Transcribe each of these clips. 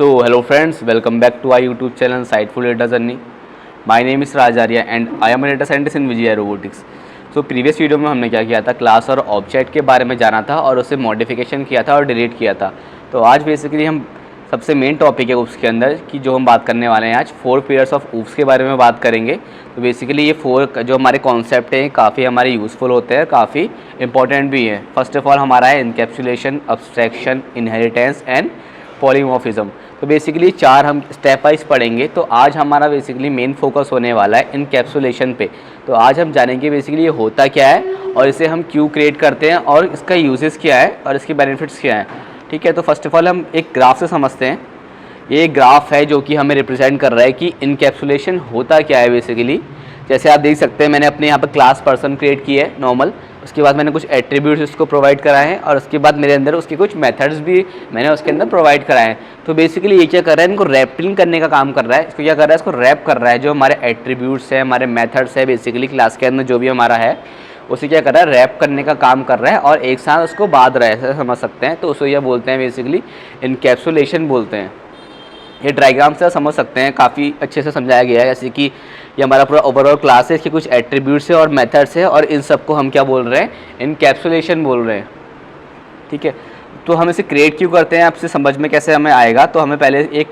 So hello friends, welcome back to our YouTube channel Insightful Data Journey. My name is Raj Arya and I am a data scientist in VGI Robotics. So previous video में हमने क्या किया था, class और object के बारे में जाना था और उसे मॉडिफिकेशन किया था और डिलीट किया था। तो आज बेसिकली हम सबसे मेन टॉपिक है ऊप्स के अंदर कि जो हम बात करने वाले हैं आज 4 पेयर्स ऑफ ऊप्स के बारे में बात करेंगे। तो बेसिकली ये 4 जो हमारे कॉन्सेप्ट हैं काफ़ी हमारे यूज़फुल होते हैं, काफ़ी इंपॉर्टेंट भी हैं। फर्स्ट ऑफ ऑल हमारा है encapsulation, abstraction, inheritance and polymorphism. तो बेसिकली 4 हम स्टेप वाइज पढ़ेंगे। तो आज हमारा बेसिकली मेन फोकस होने वाला है इनकैप्सुलेशन पे। तो आज हम जानेंगे बेसिकली ये होता क्या है और इसे हम क्यों क्रिएट करते हैं और इसका यूजेस क्या है और इसके बेनिफिट्स क्या हैं। ठीक है, तो फर्स्ट ऑफ ऑल हम एक ग्राफ से समझते हैं। ये एक ग्राफ है जो कि हमें रिप्रेजेंट कर रहा है कि इनकैप्सुलेशन होता क्या है बेसिकली। जैसे आप देख सकते हैं मैंने अपने यहाँ पर क्लास पर्सन क्रिएट की है नॉर्मल, उसके बाद मैंने कुछ एट्रीब्यूट्स उसको प्रोवाइड कराए हैं और उसके बाद मेरे अंदर उसके कुछ मेथड्स भी मैंने उसके अंदर प्रोवाइड कराए हैं। तो बेसिकली ये क्या कर रहा है, इनको रैपिंग करने का काम कर रहा है। इसको क्या कर रहा है, इसको रैप कर रहा है। जो हमारे एट्रीब्यूट्स है, हमारे मेथड्स है, बेसिकली क्लास के अंदर जो भी हमारा है उसे क्या कर रहा है, रैप करने का काम कर रहा है और एक साथ उसको बांध रहा है, ऐसा समझ सकते हैं। तो उसको यह बोलते हैं बेसिकली इनकैप्सुलेशन बोलते हैं। ये डायग्राम से समझ सकते हैं, काफ़ी अच्छे से समझाया गया है। जैसे कि ये हमारा पूरा ओवरऑल क्लास है, इसके कुछ एट्रीब्यूट्स है और मेथड्स है और इन सबको हम क्या बोल रहे हैं, इनकैप्सुलेशन बोल रहे हैं। ठीक है, तो हम इसे क्रिएट क्यों करते हैं आपसे समझ में कैसे हमें आएगा। तो हमें पहले एक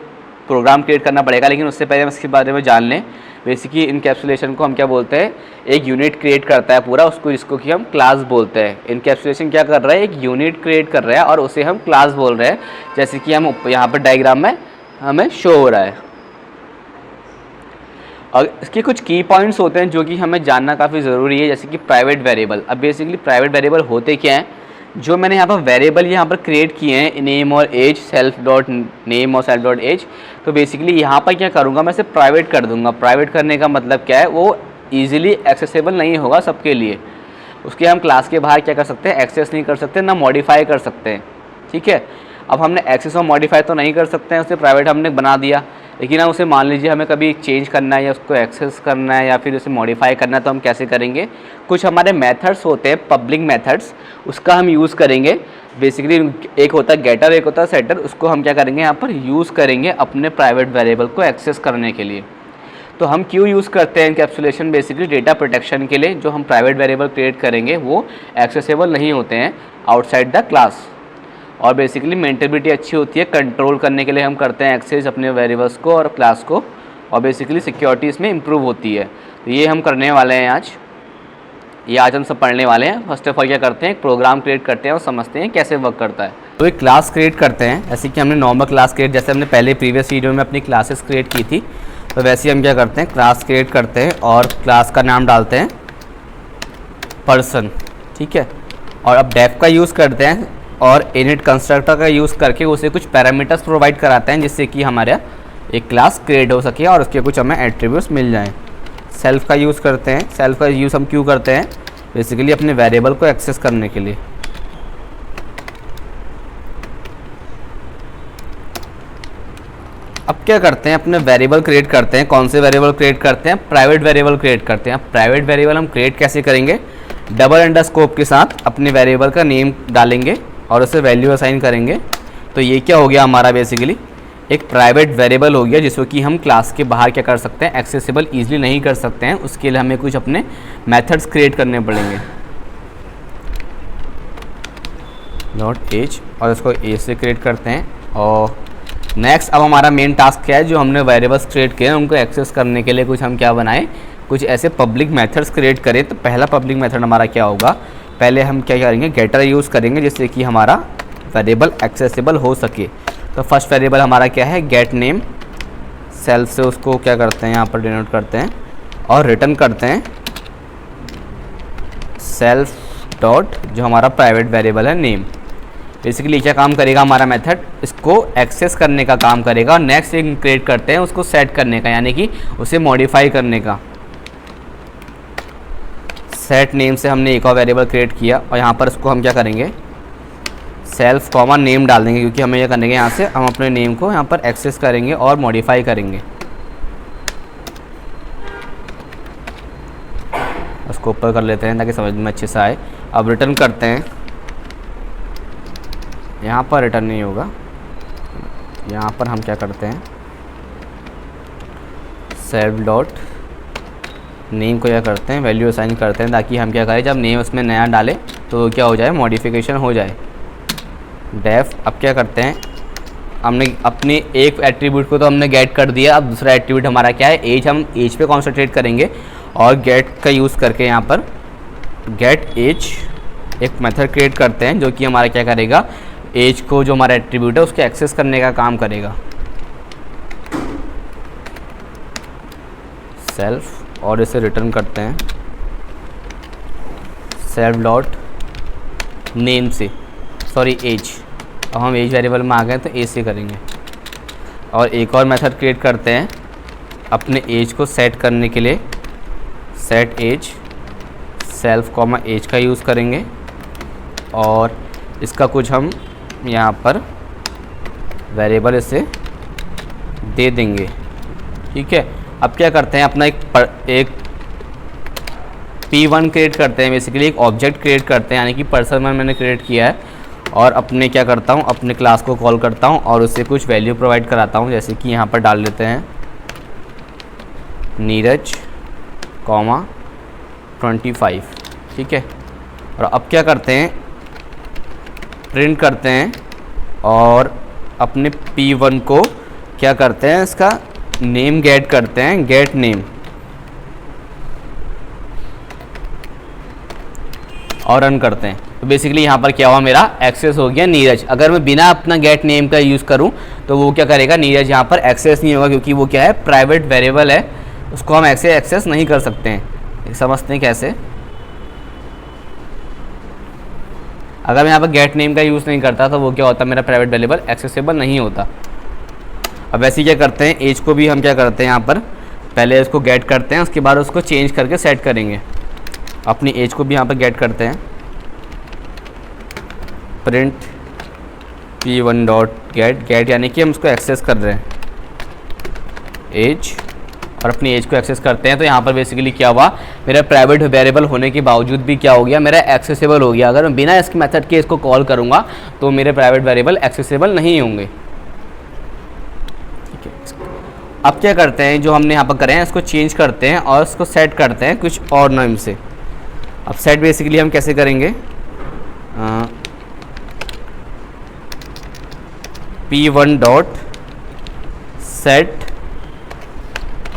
प्रोग्राम क्रिएट करना पड़ेगा, लेकिन उससे पहले हम इसके बारे में जान लें। बेसिकली इनकैप्सुलेशन को हम क्या बोलते हैं, एक यूनिट क्रिएट करता है पूरा, उसको जिसको कि हम क्लास बोलते हैं। इनकैप्सुलेशन क्या कर रहा है, एक यूनिट क्रिएट कर रहा है और उसे हम क्लास बोल रहे हैं। जैसे कि हम यहाँ पर डायग्राम में हमें शो हो रहा है। और इसके कुछ की पॉइंट्स होते हैं जो कि हमें जानना काफ़ी ज़रूरी है। जैसे कि प्राइवेट वेरिएबल। अब बेसिकली प्राइवेट वेरिएबल होते क्या हैं, जो मैंने यहाँ पर वेरिएबल यहाँ पर क्रिएट किए हैं, नेम और एज, सेल्फ डॉट नेम और सेल्फ डॉट एज। तो बेसिकली यहाँ पर क्या करूँगा, मैं इसे प्राइवेट कर दूँगा। प्राइवेट करने का मतलब क्या है, वो ईजिली एक्सेसिबल नहीं होगा सबके लिए। उसके हम क्लास के बाहर क्या कर सकते हैं, एक्सेस नहीं कर सकते, ना मॉडिफाई कर सकते हैं। ठीक है, अब हमने एक्सेस और मॉडिफाई तो नहीं कर सकते हैं, उसे प्राइवेट हमने बना दिया। लेकिन हम उसे मान लीजिए हमें कभी चेंज करना है या उसको एक्सेस करना है या फिर उसे मॉडिफाई करना है, तो हम कैसे करेंगे। कुछ हमारे मेथड्स होते हैं पब्लिक मेथड्स, उसका हम यूज़ करेंगे। बेसिकली एक होता है गेटर, एक होता है सेटर। उसको हम क्या करेंगे, यहाँ पर यूज़ करेंगे अपने प्राइवेट वेरिएबल को एक्सेस करने के लिए। तो हम क्यों यूज़ करते हैं इनकैप्सुलेशन, बेसिकली डेटा प्रोटेक्शन के लिए। जो हम प्राइवेट वेरिएबल क्रिएट करेंगे वो एक्सेसिबल नहीं होते हैं आउटसाइड द क्लास। और बेसिकली मेंटेनेबिलिटी अच्छी होती है, कंट्रोल करने के लिए हम करते हैं एक्सेस अपने वेरिएबल्स को और क्लास को। और बेसिकली सिक्योरिटी इसमें इंप्रूव होती है। तो ये हम करने वाले हैं आज, ये आज हम सब पढ़ने वाले हैं। फर्स्ट ऑफ ऑल क्या करते हैं, एक प्रोग्राम क्रिएट करते हैं और समझते हैं कैसे वर्क करता है। तो एक क्लास क्रिएट करते हैं, जैसे कि हमने नॉर्मल क्लास क्रिएट, जैसे हमने पहले प्रीवियस वीडियो में अपनी क्लासेस क्रिएट की थी, तो वैसे ही हम क्या करते हैं, क्लास क्रिएट करते हैं और क्लास का नाम डालते हैं पर्सन। ठीक है, और अब डेफ का यूज़ करते हैं और इनिट कंस्ट्रक्टर का यूज़ करके उसे कुछ पैरामीटर्स प्रोवाइड कराते हैं जिससे कि हमारा एक क्लास क्रिएट हो सके और उसके कुछ हमें एट्रीब्यूट्स मिल जाएं। सेल्फ का यूज़ करते हैं। सेल्फ का यूज़ हम क्यों करते हैं, बेसिकली अपने वेरिएबल को एक्सेस करने के लिए। अब क्या करते हैं, अपने वेरिएबल क्रिएट करते हैं। कौन से वेरिएबल क्रिएट करते हैं, प्राइवेट वेरिएबल क्रिएट करते हैं। प्राइवेट वेरिएबल हम क्रिएट कैसे करेंगे, डबल अंडरस्कोप के साथ अपने वेरिएबल का नेम डालेंगे और उसे वैल्यू असाइन करेंगे। तो ये क्या हो गया हमारा, बेसिकली एक प्राइवेट वेरिएबल हो गया जिसको कि हम क्लास के बाहर क्या कर सकते हैं, एक्सेसिबल ईजिली नहीं कर सकते हैं। उसके लिए हमें कुछ अपने मेथड्स क्रिएट करने पड़ेंगे। डॉट एज और उसको ए से क्रिएट करते हैं। और नेक्स्ट अब हमारा मेन टास्क क्या है, जो हमने वेरिएबल्स क्रिएट किए हैं उनको एक्सेस करने के लिए कुछ हम क्या बनाएं, कुछ ऐसे पब्लिक मेथड्स क्रिएट करें। तो पहला पब्लिक मेथड हमारा क्या होगा, पहले हम क्या करेंगे, गेटर यूज़ करेंगे जिससे कि हमारा वेरिएबल एक्सेसिबल हो सके। तो फर्स्ट वेरिएबल हमारा क्या है, गेट नेम। सेल्फ से उसको क्या करते हैं, यहाँ पर डिनोट करते हैं और रिटर्न करते हैं सेल्फ डॉट जो हमारा प्राइवेट वेरिएबल है नेम। बेसिकली क्या काम करेगा हमारा मेथड, इसको एक्सेस करने का काम करेगा। और नेक्स्ट एक क्रिएट करते हैं उसको सेट करने का, यानी कि उसे मॉडिफाई करने का। सेट नेम से हमने एक और वेरिएबल क्रिएट किया और यहाँ पर इसको हम क्या करेंगे, सेल्फ कॉमा नेम डाल देंगे, क्योंकि हमें यह करने के यहाँ से हम अपने नेम को यहाँ पर एक्सेस करेंगे और मॉडिफाई करेंगे। उसको ऊपर कर लेते हैं ताकि समझ में अच्छे से आए। अब रिटर्न करते हैं, यहाँ पर रिटर्न नहीं होगा, यहाँ पर हम क्या करते हैं, सेल्फ डॉट नेम को क्या करते हैं, वैल्यू असाइन करते हैं, ताकि हम क्या करें जब नेम उसमें नया डालें तो क्या हो जाए, मॉडिफिकेशन हो जाए। डेफ अब क्या करते हैं, हमने अपने एक एट्रीब्यूट को तो हमने गेट कर दिया, अब दूसरा एट्रीब्यूट हमारा क्या है, एज। हम एज पे कॉन्सेंट्रेट करेंगे और गेट का यूज़ करके यहाँ पर गेट एज एक मेथड क्रिएट करते हैं जो कि हमारा क्या करेगा, एज को जो हमारा एट्रीब्यूट है उसके एक्सेस करने का काम करेगा। सेल्फ और इसे रिटर्न करते हैं सेल्फ डॉट नेम से, सॉरी एज। अब हम एज वेरिएबल में आ गए तो एज से करेंगे। और एक और मेथड क्रिएट करते हैं अपने एज को सेट करने के लिए, set edge self comma edge का यूज़ करेंगे और इसका कुछ हम यहाँ पर वेरिएबल इसे दे देंगे। ठीक है, अब क्या करते हैं, अपना एक P1 क्रिएट करते हैं, बेसिकली एक ऑब्जेक्ट क्रिएट करते हैं, यानी कि पर्सन मैंने क्रिएट किया है और अपने क्या करता हूँ, अपने क्लास को कॉल करता हूँ और उससे कुछ वैल्यू प्रोवाइड कराता हूँ, जैसे कि यहाँ पर डाल देते हैं नीरज कॉमा 25। ठीक है, और अब क्या करते हैं, प्रिंट करते हैं और अपने P1 को क्या करते हैं, इसका नेम गेट करते हैं, गेट नेम, और रन करते हैं। तो बेसिकली यहाँ पर क्या हुआ, मेरा एक्सेस हो गया नीरज। अगर मैं बिना अपना गेट नेम का यूज़ करूँ तो वो क्या करेगा, नीरज यहाँ पर एक्सेस नहीं होगा, क्योंकि वो क्या है, प्राइवेट वेरिएबल है, उसको हम ऐसे एक्सेस नहीं कर सकते हैं। समझते हैं कैसे, अगर मैं यहाँ पर गेट नेम का यूज़ नहीं करता तो वो क्या होता, मेरा प्राइवेट वेरिएबल एक्सेसिबल नहीं होता। अब वैसे क्या करते हैं, एज को भी हम क्या करते हैं, यहाँ पर पहले इसको गेट करते हैं, उसके बाद उसको चेंज करके सेट करेंगे। अपनी एज को भी यहाँ पर गेट करते हैं, print P1 dot gate, gate यानी कि हम उसको एक्सेस कर रहे हैं एज, और अपनी एज को एक्सेस करते हैं। तो यहाँ पर बेसिकली क्या हुआ, मेरा प्राइवेट वेरिएबल होने के बावजूद भी क्या हो गया, मेरा एक्सेसिबल हो गया। अगर मैं बिना इसके मेथड के इसको कॉल करूँगा तो मेरे प्राइवेट वेरिएबल एक्सेसिबल नहीं होंगे। ठीक है, अब क्या करते हैं, जो हमने यहाँ पर करें इसको चेंज करते हैं और इसको सेट करते हैं कुछ और नेम से। अब सेट बेसिकली हम कैसे करेंगे, P1 dot set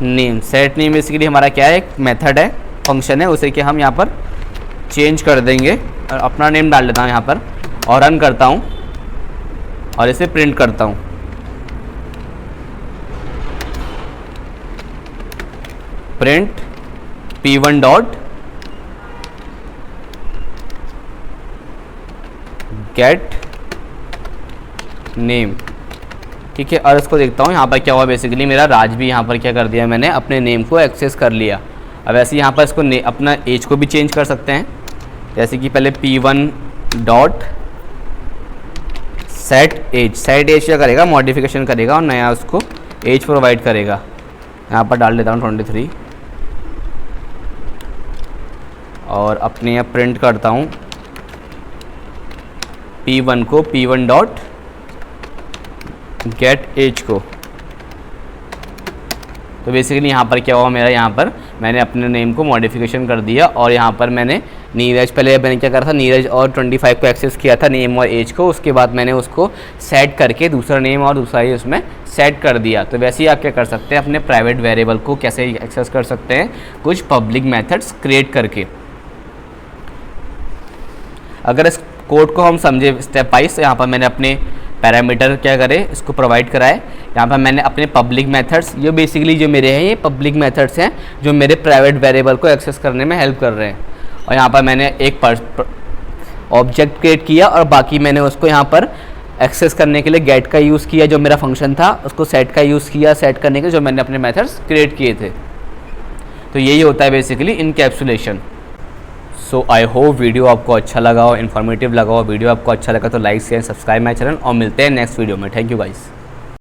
name, set name basically हमारा क्या है, एक मेथड है, फंक्शन है, उसे कि हम यहाँ पर चेंज कर देंगे और अपना नेम डाल देता हूँ यहाँ पर और रन करता हूँ और इसे प्रिंट करता हूँ। Print P1 dot gate name. ठीक है, और इसको देखता हूँ यहाँ पर क्या हुआ, बेसिकली मेरा राज भी यहाँ पर क्या कर दिया, मैंने अपने नेम को एक्सेस कर लिया। अब ऐसे यहाँ पर इसको अपना एज को भी चेंज कर सकते हैं, जैसे कि पहले P1 dot set edge, set edge क्या करेगा, मॉडिफिकेशन करेगा और नया उसको एज प्रोवाइड करेगा। यहाँ पर डाल देता हूँ 23 और अपने यहाँ प्रिंट करता हूँ P1 को, P1 डॉट गेट एज को। तो बेसिकली यहाँ पर क्या हुआ, मेरा यहाँ पर मैंने अपने नेम को मॉडिफिकेशन कर दिया और यहाँ पर मैंने नीरज, पहले मैंने क्या करा था, नीरज और 25 को एक्सेस किया था, नेम और एज को। उसके बाद मैंने उसको सेट करके दूसरा नेम और दूसरा एज उसमें सेट कर दिया। तो वैसे ही आप क्या कर सकते हैं, अपने प्राइवेट वेरिएबल को कैसे एक्सेस कर सकते हैं, कुछ पब्लिक मेथड्स क्रिएट करके। अगर इस कोड को हम समझे स्टेप वाइज, यहाँ पर मैंने अपने पैरामीटर क्या करे, इसको प्रोवाइड कराए। यहाँ पर मैंने अपने पब्लिक मेथड्स, ये बेसिकली जो मेरे हैं ये पब्लिक मेथड्स हैं जो मेरे प्राइवेट वेरिएबल को एक्सेस करने में हेल्प कर रहे हैं। और यहाँ पर मैंने एक ऑब्जेक्ट क्रिएट किया और बाकी मैंने उसको यहाँ पर एक्सेस करने के लिए गेट का यूज़ किया, जो मेरा फंक्शन था, उसको सेट का यूज़ किया सेट करने के, जो मैंने अपने मेथड्स क्रिएट किए थे। तो यही होता है basically encapsulation. So I hope video आपको अच्छा लगा हो, इन्फॉर्मेटिव लगा हो। वीडियो आपको अच्छा लगा तो like share subscribe my channel और मिलते हैं नेक्स्ट वीडियो में। Thank you guys.